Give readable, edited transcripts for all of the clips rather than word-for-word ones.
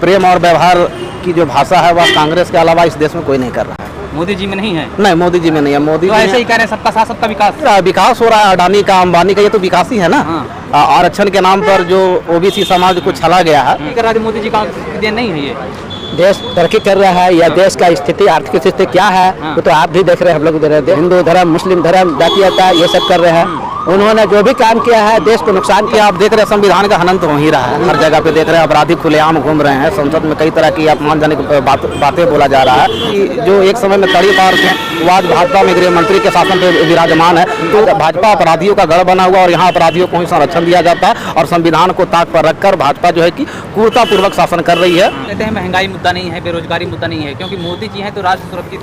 प्रेम और व्यवहार की जो भाषा है वह कांग्रेस के अलावा इस देश में कोई नहीं कर रहा है। मोदी जी में नहीं है? नहीं, मोदी जी में नहीं है। मोदी तो जी ऐसे ही कह रहे हैं सबका साथ सबका विकास। विकास हो रहा है, अडानी का अंबानी का, ये तो विकास ही है ना। आरक्षण के नाम पर जो ओबीसी समाज को छला गया है, मोदी जी का देन नहीं है ये। देश तरक्की कर रहा है या देश का स्थिति आर्थिक स्थिति क्या है वो तो आप भी देख रहे हैं, हम लोग हिंदू धर्म मुस्लिम धर्म जातीयता ये सब कर रहे हैं। उन्होंने जो भी काम किया है देश को नुकसान किया। आप देख रहे हैं संविधान का हनन तो हो ही रहा है, हर जगह पे देख रहे हैं अपराधी खुलेआम घूम रहे हैं। संसद में कई तरह की अपमानजनक बातें बोला जा रहा है कि जो एक समय में तड़ी पार थे वो आज भाजपा में गृह मंत्री के शासन पे विराजमान है। तो भाजपा अपराधियों का गढ़ बना हुआ और यहाँ अपराधियों को ही संरक्षण दिया जाता है और संविधान को ताक पर रखकर भाजपा जो है कि क्रूरतापूर्वक शासन कर रही है। कहते हैं महंगाई मुद्दा नहीं है, बेरोजगारी मुद्दा नहीं है, क्योंकि मोदी जी हैं तो राज्य सुरक्षित।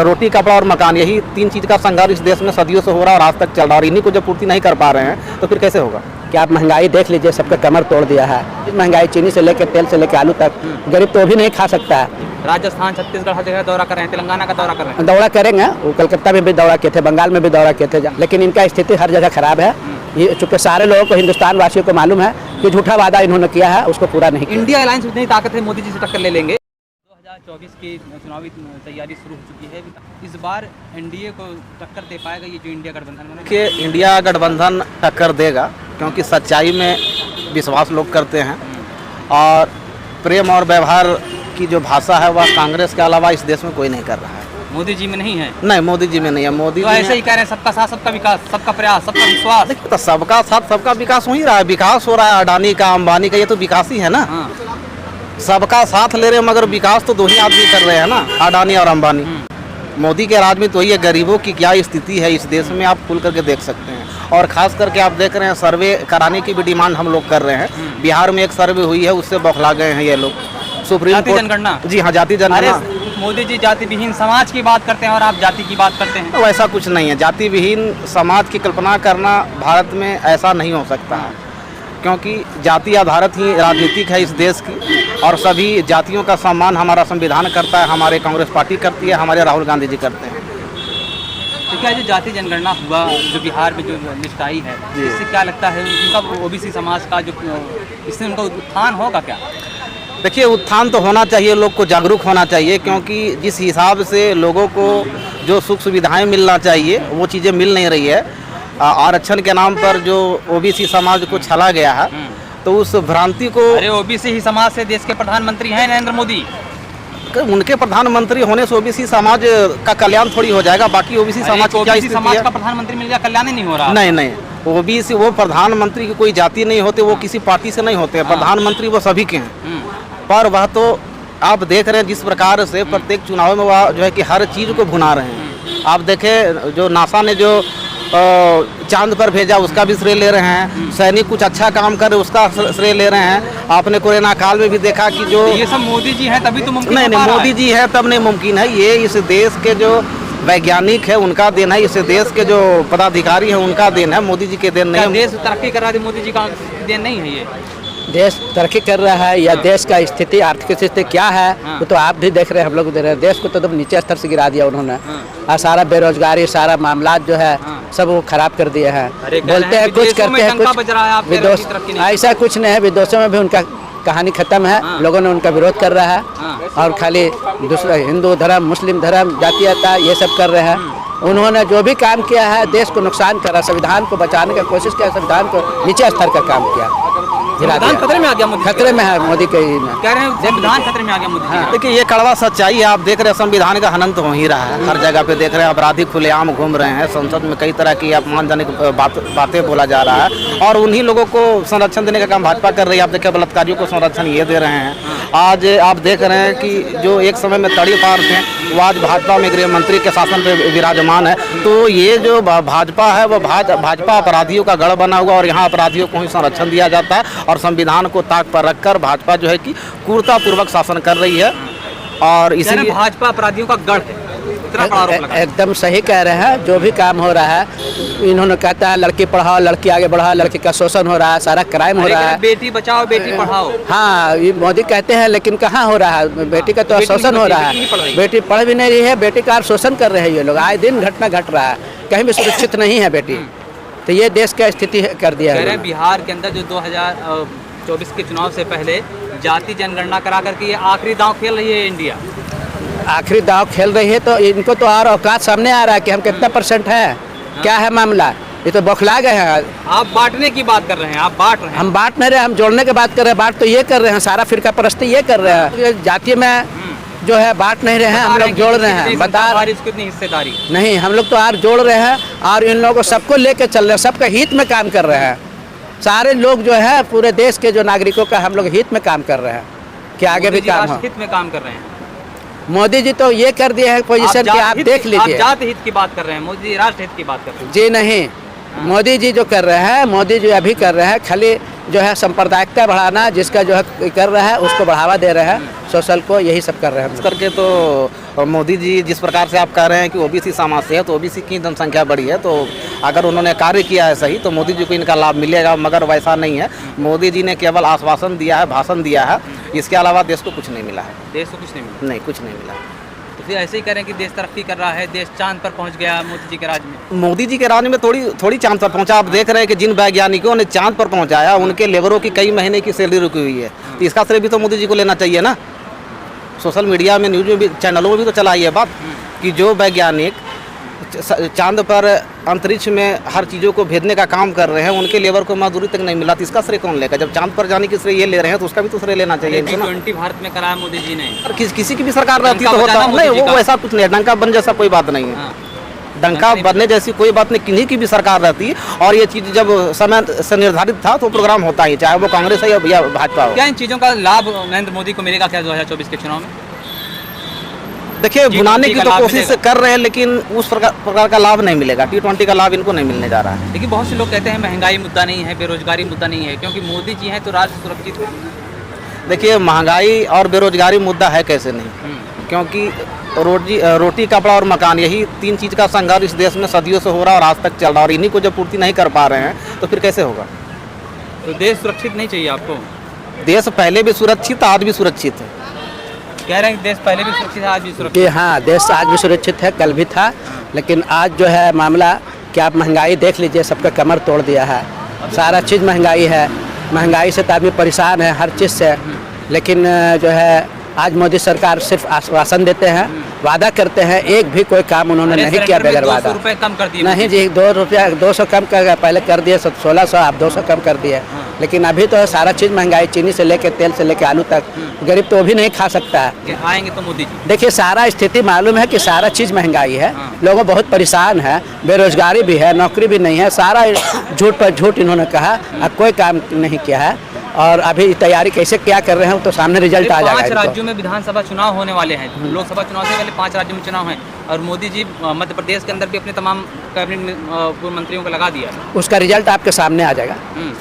रोटी कपड़ा और मकान, यही तीन चीज का संघर्ष इस देश में सदियों से हो रहा है और आज तक चल रहा है। और इन्हीं को जब पूर्ति नहीं कर पा रहे हैं तो फिर कैसे होगा? क्या आप महंगाई देख लीजिए, सबका कमर तोड़ दिया है। महंगाई चीनी से लेकर तेल से लेकर आलू तक, गरीब तो भी नहीं खा सकता है। राजस्थान छत्तीसगढ़ हर जगह दौरा कर रहे हैं, तेलंगाना का दौरा कर रहे हैं। दौरा करेंगे, वो कलकत्ता में भी दौरा किए थे, बंगाल में भी दौरा किए थे, लेकिन इनका स्थिति हर जगह खराब है। ये चूंकि सारे लोगों को, हिंदुस्तान वासियों को मालूम है कि झूठा वादा इन्होंने किया है उसको पूरा नहीं किया। इंडिया अलायंस में इतनी ताकत है, मोदी जी से टक्कर ले लेंगे। 2024 की चुनावी तैयारी शुरू हो चुकी है, इस बार एनडीए को टक्कर दे पाएगा ये जो इंडिया गठबंधन? कि इंडिया गठबंधन टक्कर देगा, क्योंकि सच्चाई में विश्वास लोग करते हैं और प्रेम और व्यवहार की जो भाषा है वह कांग्रेस के अलावा इस देश में कोई नहीं कर रहा है। मोदी जी में नहीं है? नहीं, मोदी जी में नहीं है। मोदी तो ऐसे ही कह रहे हैं सबका साथ सबका विकास, सबका प्रयास, सबका विश्वास। देखिए, तो सबका साथ सबका विकास हो ही रहा है। विकास हो रहा है अडानी का अंबानी का, ये तो विकास ही है ना। सबका साथ ले रहे हैं मगर विकास तो दो ही आदमी कर रहे हैं ना, अडानी और अंबानी। मोदी के राज में तो ये गरीबों की क्या स्थिति है इस देश में आप खुल करके देख सकते हैं। और खास करके आप देख रहे हैं सर्वे कराने की भी डिमांड हम लोग कर रहे हैं। बिहार में एक सर्वे हुई है, उससे बौखला गए हैं ये लोग। सुप्रीम कोर्ट जनगणना, जी हाँ, जाति जनगणना। मोदी जी जाति विहीन समाज की बात करते हैं और आप जाति की बात करते हैं। तो ऐसा कुछ नहीं है। जाति विहीन समाज की कल्पना करना भारत में ऐसा नहीं हो सकता है, क्योंकि जाति आधारित ही राजनीतिक है इस देश की और सभी जातियों का सम्मान हमारा संविधान करता है, हमारे कांग्रेस पार्टी करती है, हमारे राहुल गांधी जी करते हैं। तो क्या जो जाति जनगणना हुआ जो बिहार में जो निष्ठाई है, इससे क्या लगता है उनका ओबीसी समाज का जो इससे उनका उत्थान होगा क्या? देखिए, उत्थान तो होना चाहिए, लोग को जागरूक होना चाहिए, क्योंकि जिस हिसाब से लोगों को जो सुख सुविधाएं मिलना चाहिए वो चीज़ें मिल नहीं रही है। आरक्षण के नाम पर जो ओबीसी समाज को छला गया है, तो उस भ्रांति को। अरे ओबीसी ही समाज से देश के प्रधानमंत्री हैं नरेंद्र मोदी। उनके प्रधानमंत्री होने से ओबीसी समाज का कल्याण थोड़ी हो जाएगा। बाकी ओबीसी समाज की क्या स्थिति समाज है? का प्रधानमंत्री मिल गया, कल्याण ही नहीं हो रहा। नहीं, ओबीसी वो प्रधानमंत्री की कोई जाति नहीं होते, वो किसी पार्टी से नहीं होते। प्रधानमंत्री वो सभी के हैं। पर वह तो आप देख रहे हैं जिस प्रकार से प्रत्येक चुनाव में वह जो है कि हर चीज़ को भुना रहे हैं। आप देखें, जो नासा ने जो चांद पर भेजा उसका भी श्रेय ले रहे हैं। सैनिक कुछ अच्छा काम करे उसका श्रेय ले रहे हैं। आपने कोरोना काल में भी देखा कि जो ये सब मोदी जी हैं तभी तो मुमकिन नहीं, मोदी जी है तब नहीं मुमकिन है। ये इस देश के जो वैज्ञानिक है उनका देन है, इस देश के जो पदाधिकारी है उनका देन है, मोदी जी के देन नहीं है। देश तरक्की कर रहा है, मोदी जी का देन नहीं है ये। देश तरक्की कर रहा है या देश का स्थिति आर्थिक स्थिति क्या है वो तो आप भी देख रहे हैं, हम लोग देख रहे हैं। देश को तो नीचे स्तर से गिरा दिया उन्होंने और सारा बेरोजगारी, सारा मामला जो है सब वो खराब कर दिए हैं। बोलते हैं कुछ, करते हैं कुछ। विदोष ऐसा कुछ नहीं है, विदेशों में भी उनका कहानी खत्म है। लोगों ने उनका विरोध कर रहा है और खाली दूसरा हिंदू धर्म मुस्लिम धर्म जातीयता ये सब कर रहे हैं। उन्होंने जो भी काम किया है देश को नुकसान करा, संविधान को बचाने की कोशिश किया, संविधान को नीचे स्तर का काम किया। संविधान खतरे में आ गया मोदी, खतरे में है मोदी के। कह रहे हैं संविधान खतरे में आ गया मोदी। देखिए, ये कड़वा सच्चाई है। आप देख रहे हैं संविधान का हनन तो हो ही रहा है, हर जगह पे देख रहे हैं अपराधी खुलेआम घूम रहे हैं। संसद में कई तरह की अपमानजनक बातें बोला जा रहा है और उन्हीं लोगों को संरक्षण देने का काम भाजपा कर रही है। आप देखिए, बलात्कारियों को संरक्षण ये दे रहे हैं। आज आप देख रहे हैं कि जो एक समय में तड़ी पार थे वो आज भाजपा में गृह मंत्री के शासन पे विराजमान है। तो ये जो भाजपा है वो भाजपा अपराधियों का गढ़ बना हुआ और यहाँ अपराधियों को ही संरक्षण दिया जाता है और संविधान को ताक पर रखकर भाजपा जो है कि क्रूरतापूर्वक शासन कर रही है। और इसीलिए भाजपा अपराधियों का गढ़ है। एकदम सही कह रहे हैं। जो भी काम हो रहा है इन्होंने कहता है लड़की पढ़ाओ, लड़की आगे बढ़ाओ, लड़की का शोषण हो रहा है, सारा क्राइम हो रहा है। बेटी बचाओ बेटी पढ़ाओ, हाँ ये मोदी कहते हैं, लेकिन कहाँ हो रहा है? बेटी का तो शोषण हो रहा है। बेटी पढ़ भी नहीं रही है, बेटी का शोषण कर रहे हैं ये लोग। आए दिन घटना घट रहा है, कहीं भी सुरक्षित नहीं है बेटी। तो ये देश का स्थिति कर दिया है। बिहार के अंदर जो 2024 के चुनाव से पहले जाति जनगणना करा करके ये आखिरी दांव खेल रही है इंडिया। आखिरी दाव खेल रही है तो इनको तो और औकात सामने आ रहा है कि हम कितना % है, क्या है मामला। ये तो बौखला गए हैं। आप बांटने की बात कर रहे हैं, आप बांट रहे हैं। हम बांट नहीं रहे, हम जोड़ने की बात कर रहे हैं। बांट तो ये कर रहे हैं, सारा फिरका परस्ती ये कर रहे हैं। ये जाति में जो है बांट नहीं रहे हैं, हम लोग जोड़ रहे हैं। बता कितनी हिस्सेदारी नहीं, हम लोग तो और जोड़ रहे हैं और इन लोगों को सबको लेके चल रहे हैं, सबका हित में काम कर रहे हैं। सारे लोग जो है पूरे देश के जो नागरिकों का हम लोग हित में काम कर रहे हैं कि आगे भी काम हो। हित में काम कर रहे हैं। मोदी जी तो ये कर दिए हैं पोजीशन कि आप देख लीजिए। आप जाति हित की बात कर रहे हैं, मोदी जी राष्ट्र हित की बात कर रहे हैं। जी नहीं, मोदी जी जो कर रहे हैं, मोदी जी अभी कर रहे हैं खाली जो है सांप्रदायिकता बढ़ाना, जिसका जो है कर रहा है उसको बढ़ावा दे रहे हैं, सोशल को, यही सब कर रहे हैं। इस करके तो मोदी जी जिस प्रकार से आप कह रहे हैं कि ओबीसी समाज से है, तो ओबीसी की जनसंख्या बढ़ी है, तो अगर उन्होंने कार्य किया है सही तो मोदी जी को इनका लाभ मिलेगा, मगर वैसा नहीं है। मोदी जी ने केवल आश्वासन दिया है, भाषण दिया है, इसके अलावा देश को कुछ नहीं मिला है। देश को कुछ नहीं मिला, नहीं, कुछ नहीं मिला। तो फिर ऐसे ही करें कि देश तरक्की कर रहा है, देश चांद पर पहुंच गया मोदी जी के राज में। मोदी जी के राज में थोड़ी चांद पर पहुंचा। आप देख रहे हैं कि जिन वैज्ञानिकों ने चांद पर पहुंचाया उनके लेबरों की कई महीने की सैलरी रुकी हुई है, तो इसका श्रेय भी तो मोदी जी को लेना चाहिए ना। सोशल मीडिया में, न्यूज में भी, चैनलों में भी तो चलाई है बात कि जो वैज्ञानिक चांद पर अंतरिक्ष में हर चीज़ों को भेजने का काम कर रहे हैं, उनके लेबर को मजदूरी तक नहीं मिला, तो इसका श्रेय कौन लेगा। जब चांद पर जाने की श्रेय ये ले रहे हैं तो उसका भी तो श्रेय लेना चाहिए। G20 भारत में कराया मोदी जी ने। किसी की भी सरकार रहती तो होता नहीं, वो वैसा कुछ नहीं है। डंका बन जैसा कोई बात नहीं है, डंका बनने जैसी कोई बात नहीं। किन्हीं की भी सरकार रहती है और ये चीज़ जब समय से निर्धारित था तो प्रोग्राम होता ही, चाहे वो कांग्रेस है या भाजपा हो। क्या इन चीज़ों का लाभ नरेंद्र मोदी को मिलेगा क्या 2024 के चुनाव में? देखिए, भुनाने की तो कोशिश कर रहे हैं, लेकिन उस प्रकार का लाभ नहीं मिलेगा। T20 का लाभ इनको नहीं मिलने जा रहा है। देखिए, बहुत से लोग कहते हैं महंगाई मुद्दा नहीं है, बेरोजगारी मुद्दा नहीं है, क्योंकि मोदी जी हैं तो राष्ट्र सुरक्षित है। देखिए, महंगाई और बेरोजगारी मुद्दा है कैसे नहीं, क्योंकि रोटी कपड़ा और मकान, यही 3 चीज़ का संघर्ष इस देश में सदियों से हो रहा है और आज तक चल रहा है, और इन्हीं को जब पूर्ति नहीं कर पा रहे हैं तो फिर कैसे होगा। तो देश सुरक्षित नहीं चाहिए आपको? देश पहले भी सुरक्षित, आज भी सुरक्षित है। कह रहे हैं कि देश पहले भी सुरक्षित है, आज भी सुरक्षित कि हाँ, देश आज भी सुरक्षित है, कल भी था, लेकिन आज जो है मामला कि आप महंगाई देख लीजिए, सबका कमर तोड़ दिया है। सारा चीज़ महंगाई है, महंगाई से तो आदमी परेशान है हर चीज़ से। लेकिन जो है आज मोदी सरकार सिर्फ आश्वासन देते हैं, वादा करते हैं, एक भी कोई काम उन्होंने नहीं किया बगैर वादा। 200 रुपये कम कर दिए नहीं जी, 2 रुपया 200 कम कर, पहले कर दिए 1600, आप 200 कम कर दिए। लेकिन अभी तो सारा चीज़ महंगाई, चीनी से लेके तेल से लेके आलू तक, गरीब तो वो भी नहीं खा सकता है। आएंगे तो मोदी जी। देखिए, सारा स्थिति मालूम है कि सारा चीज़ महंगाई है, लोग बहुत परेशान है, बेरोजगारी भी है, नौकरी भी नहीं है, सारा झूठ पर झूठ इन्होंने कहा, अब कोई काम नहीं किया है। और अभी तैयारी कैसे क्या कर रहे हैं तो सामने रिजल्ट आ जाएगा। 5 राज्यों में विधानसभा चुनाव होने वाले हैं, लोकसभा चुनाव से पहले 5 राज्यों में चुनाव हैं, और मोदी जी मध्य प्रदेश के अंदर भी अपने तमाम कैबिनेट पूर्व मंत्रियों को लगा दिया है। उसका रिजल्ट आपके सामने आ जाएगा,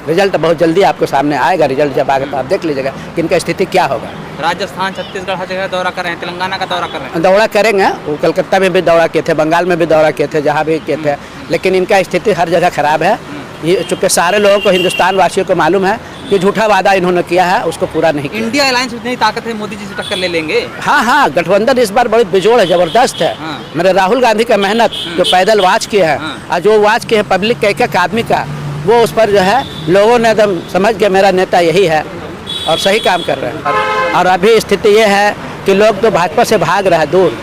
रिजल्ट बहुत जल्दी आपके सामने आएगा। रिजल्ट जब आएगा तो आप देख लीजिएगा कि इनका स्थिति क्या होगा। राजस्थान, छत्तीसगढ़ हर जगह दौरा कर रहे हैं, तेलंगाना का दौरा कर रहे हैं। दौरा करेंगे, वो कलकत्ता में भी दौरा किए थे, बंगाल में भी दौरा किए थे, जहाँ भी किए थे, लेकिन इनका स्थिति हर जगह खराब है। ये चूँकि सारे लोगों को, हिंदुस्तान वासियों को मालूम है कि झूठा वादा इन्होंने किया है, उसको पूरा नहीं किया। इंडिया अलायंस में इतनी ताकत है, मोदी जी से टक्कर ले लेंगे। हाँ हाँ, गठबंधन इस बार बड़ी बेजोड़ है, जबरदस्त है। मेरे राहुल गांधी का मेहनत जो पैदल वाच किए हैं, और जो वाच किए हैं पब्लिक का, एक आदमी का, वो उस पर जो है लोगों ने एकदम समझ गया मेरा नेता यही है और सही काम कर रहे हैं। और अभी स्थिति ये है कि लोग तो भाजपा से भाग रहे हैं दूर,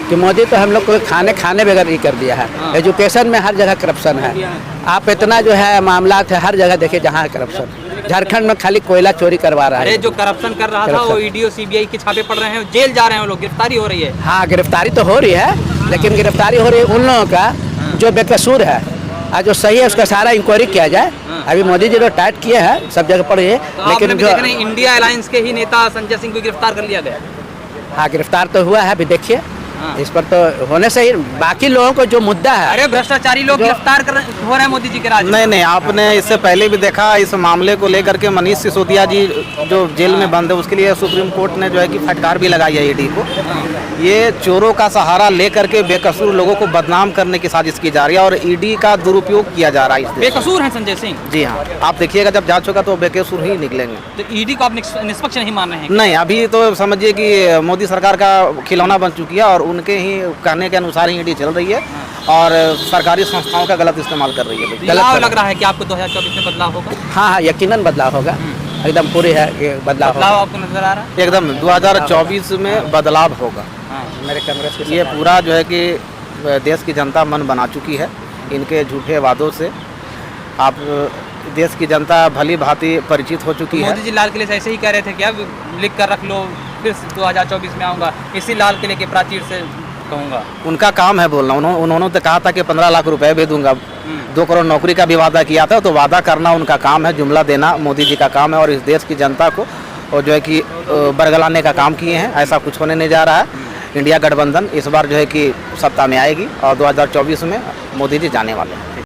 कि मोदी तो हम लोग को खाने बगैर ही कर दिया है। एजुकेशन में हर जगह करप्शन है। आप इतना जो है मामला है, हर जगह देखिए जहाँ करप्शन। झारखंड में खाली कोयला चोरी करवा रहा है। अरे जो करप्शन कर रहा था वो ईडी और सीबीआई के छापे पड़ रहे हैं, जेल जा रहे हैं लोग, गिरफ्तारी हो रही है। हाँ, गिरफ्तारी तो हो रही है, लेकिन गिरफ्तारी हो रही है उन लोगों का जो बेकसूर है, और जो सही है उसका सारा इंक्वायरी किया जाए। अभी मोदी जी जो टाइट किए हैं सब जगह पर ये, लेकिन जो इंडिया अलायंस के ही नेता संजय सिंह को गिरफ्तार कर लिया गया। हाँ, गिरफ्तार तो हुआ है, अभी देखिए इस पर तो होने से ही। बाकी लोगों को जो मुद्दा है, अरे भ्रष्टाचारी लोग गिरफ्तार हो रहे हैं मोदी जी के राज में। नहीं, आपने इससे पहले भी देखा, इस मामले को लेकर के मनीष सिसोदिया जी जो जेल में बंद है, उसके लिए सुप्रीम कोर्ट ने जो है कि फटकार भी लगाई है ईडी को। ये चोरों का सहारा लेकर के बेकसूर लोगों को बदनाम करने की साजिश की जा रही है और ईडी का दुरुपयोग किया जा रहा है। बेकसूर है संजय सिंह? जी हाँ, आप देखिएगा जब जांच होगा तो बेकसूर ही निकलेंगे। तो ईडी को आप निष्पक्ष नहीं मान रहे हैं? नहीं, अभी तो समझिए कि मोदी सरकार का खिलौना बन चुकी है और उनके ही कहने के अनुसार ही ईडी चल रही है और सरकारी संस्थाओं का गलत इस्तेमाल कर रही है। गलत लग रहा है कि आपको 2024 में बदलाव होगा? हाँ, यकीनन बदलाव होगा। एकदम पूरी है कि बदलाव बदलाव होगा। आपको नजर आ रहा है? एकदम 2024 में बदलाव होगा। हाँ मेरे कांग्रेस की ये सरकार पूरा जो है कि देश की जनता मन बना चुकी है इनके झूठे वादों से। आप देश की जनता भली भांति परिचित हो चुकी है। मोदी जी लाल किले से ऐसे ही कह रहे थे क्या, लिख कर रख लो फिर 2024 में आऊँगा, इसी लाल किले के प्राचीर से कहूँगा। उनका काम है बोलना। उन्होंने तो कहा था कि 15 लाख रुपए भी दूंगा, 2 करोड़ नौकरी का भी वादा किया था। तो वादा करना उनका काम है, जुमला देना मोदी जी का काम है। और इस देश की जनता को और जो है कि बरगलाने का काम किए हैं। ऐसा कुछ होने नहीं जा रहा है। इंडिया गठबंधन इस बार जो है कि सत्ता में आएगी और 2024 में मोदी जी जाने वाले हैं।